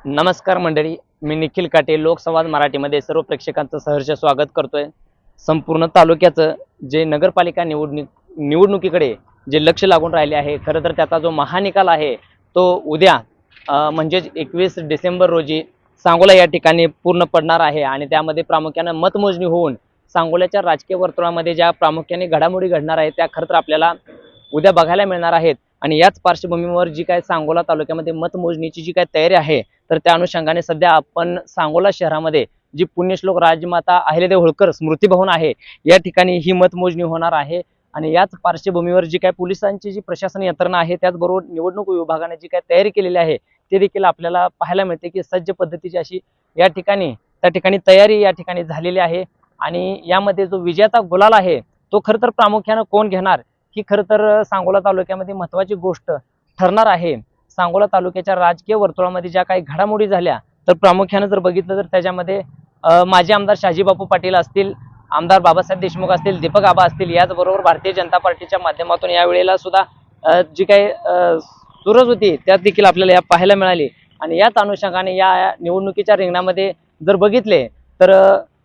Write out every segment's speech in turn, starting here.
नमस्कार मंडळी, मी निखिल काटे लोकसंवाद मराठीमध्ये सर्व प्रेक्षकांचं सहर्ष स्वागत करतोय। संपूर्ण तालुक्याचं जे नगरपालिका निवडणुकीकडे जे लक्ष लागून राहिले आहे, खरं तर त्याचा जो महानिकाल आहे तो उद्या म्हणजेच 21 डिसेंबर रोजी सांगोला या ठिकाणी पूर्ण पडणार आहे आणि त्यामध्ये प्रामुख्याने मतमोजणी होऊन सांगोल्याच्या राजकीय वर्तुळामध्ये ज्या प्रामुख्याने घडामोडी घडणार आहेत त्या खरं तर आपल्याला उद्या बघायला मिळणार आहेत। आणि याच पार्श्वभूमीवर जी काय सांगोला तालुक्यामध्ये मतमोजणीची जी काय तयारी आहे तर त्या अनुषंगाने सध्या आपण सांगोला शहरामध्ये जी पुण्यश्लोक राजमाता अहिल्यादेवी होळकर स्मृती भवन आहे या ठिकाणी ही मतमोजणी होणार आहे। आणि याच पार्श्वभूमीवर जी काय पोलिसांची जी प्रशासन यंत्रणा आहे त्याचबरोबर निवडणूक विभागाने जी काय तयारी केलेली आहे ते देखील आपल्याला पाहायला मिळते की सज्ज पद्धतीची अशी या ठिकाणी त्या ठिकाणी तयारी या ठिकाणी झालेली आहे। आणि यामध्ये जो विजयाचा गुलाल आहे तो खरं तर प्रामुख्याने कोण घेणार ही खरं तर सांगोला तालुक्यामध्ये महत्त्वाची गोष्ट ठरणार आहे। सांगोला तालुक्याच्या राजकीय वर्तुळामध्ये ज्या काही घडामोडी झाल्या तर प्रामुख्याने जर बघितलं तर त्याच्यामध्ये माजी आमदार शहाजीबापू पाटील असतील, आमदार बाबासाहेब देशमुख असतील, दीपक आबा असतील, याचबरोबर भारतीय जनता पार्टीच्या माध्यमातून यावेळेला सुद्धा जी काही चुरस होती त्यात देखील आपल्याला या पाहायला मिळाली। आणि याच अनुषंगाने या निवडणुकीच्या रिंगणामध्ये जर बघितले तर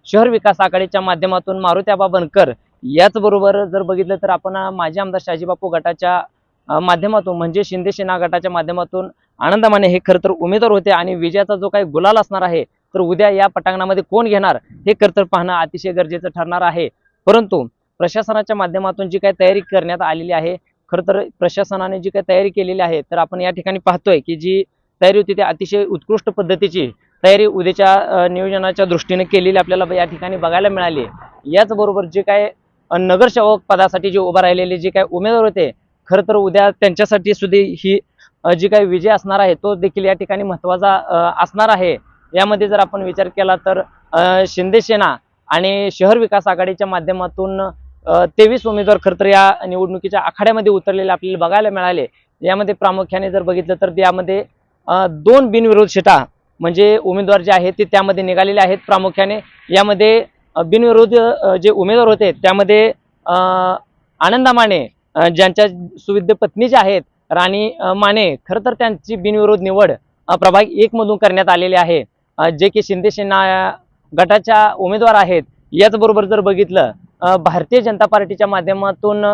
शहर विकास आघाडीच्या माध्यमातून मारुतीआबा बनकर, याचबरोबर जर बघितलं तर आपण माजी आमदार शहाजीबापू गटाच्या माध्यमातून म्हणजे शिंदे सेना गटाच्या माध्यमातून आनंद माने हे खरं तर उमेदवार होते। आणि विजयाचा जो काही गुलाल असणार आहे तर उद्या या पटांगणामध्ये कोण घेणार हे खरं तर पाहणं अतिशय गरजेचं ठरणार आहे। परंतु प्रशासनाच्या माध्यमातून जी काही तयारी करण्यात आलेली आहे, खरं तर प्रशासनाने जी काही तयारी केलेली आहे तर आपण या ठिकाणी पाहतोय की जी तयारी होती ती अतिशय उत्कृष्ट पद्धतीची तयारी उद्याच्या नियोजनाच्या दृष्टीने केलेली आपल्याला या ठिकाणी बघायला मिळाली। याचबरोबर जे काय नगरसेवक पदासाठी जे उभा राहिलेले जे काही उमेदवार होते खरं तर उद्या त्यांच्यासाठी सुद्धा ही जी काही विजय असणार आहे तो देखील या ठिकाणी महत्त्वाचा असणार आहे। यामध्ये जर आपण विचार केला तर शिंदे सेना आणि शहर विकास आघाडीच्या माध्यमातून 23 उमेदवार खरं तर या निवडणुकीच्या आखाड्यामध्ये उतरलेले आपल्याला बघायला मिळाले। यामध्ये प्रामुख्याने जर बघितलं तर यामध्ये 2 बिनविरोध सीटा म्हणजे उमेदवार जे आहेत ते त्यामध्ये निघालेले आहेत। प्रामुख्याने यामध्ये बिनविरोध जे उमेदवार होते त्यामध्ये आनंदा माने ज्यांच्या सुविद्य पत्नी ज्या आहेत राणी माने, खरं तर त्यांची बिनविरोध निवड प्रभाग 1 मधून करण्यात आलेली आहे, जे की शिंदे सेना गटाच्या उमेदवार आहेत। याचबरोबर जर बघितलं भारतीय जनता पार्टीच्या माध्यमातून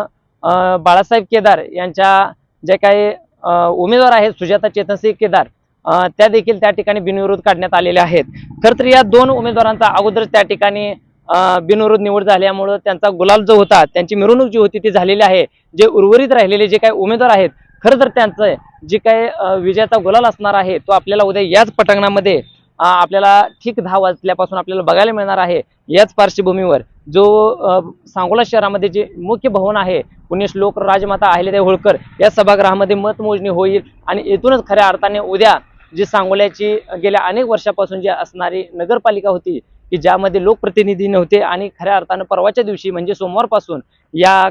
बाळासाहेब केदार यांच्या जे काही उमेदवार आहेत सुजाता चेतनसिंह केदार त्या देखील त्या ठिकाणी बिनविरोध काढण्यात आलेले आहेत। खरं तर या 2 उमेदवारांचा अगोदर त्या ठिकाणी बिनविरोध निवड झाल्यामुळे त्यांचा गुलाल जो होता त्यांची मिरवणूक जी होती ती झालेली आहे। जे उर्वरित राहिलेले जे काही उमेदवार आहेत खरं तर त्यांचं जे काही विजयाचा गुलाल असणार आहे तो आपल्याला उद्या याच पटांगणामध्ये आपल्याला ठीक 10 वाजल्यापासून आपल्याला बघायला मिळणार आहे। याच पार्श्वभूमीवर जो सांगोला शहरामध्ये जे मुख्य भवन आहे पुण्यश्लोक राजमाता अहिल्यादेवी होळकर या सभागृहामध्ये मतमोजणी होईल। आणि येथूनच खऱ्या अर्थाने उद्या जी सांगोल्याची गेल्या अनेक वर्षापासून जी असणारी नगरपालिका होती की ज्यामध्ये लोकप्रतिनिधी नव्हते आणि खऱ्या अर्थानं परवाच्या दिवशी म्हणजे सोमवारपासून या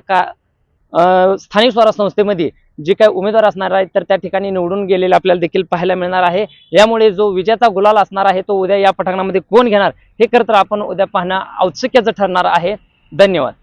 स्थानिक स्वराज्य संस्थेमध्ये जे काही उमेदवार असणार आहेत तर त्या ठिकाणी निवडून गेलेले आपल्याला देखील पाहायला मिळणार आहे। यामुळे जो विजयाचा गुलाल असणार आहे तो उद्या या पटांगणामध्ये कोण घेणार हे खरं तर आपण उद्या पाहणं औत्सुक्याचं ठरणार आहे। धन्यवाद।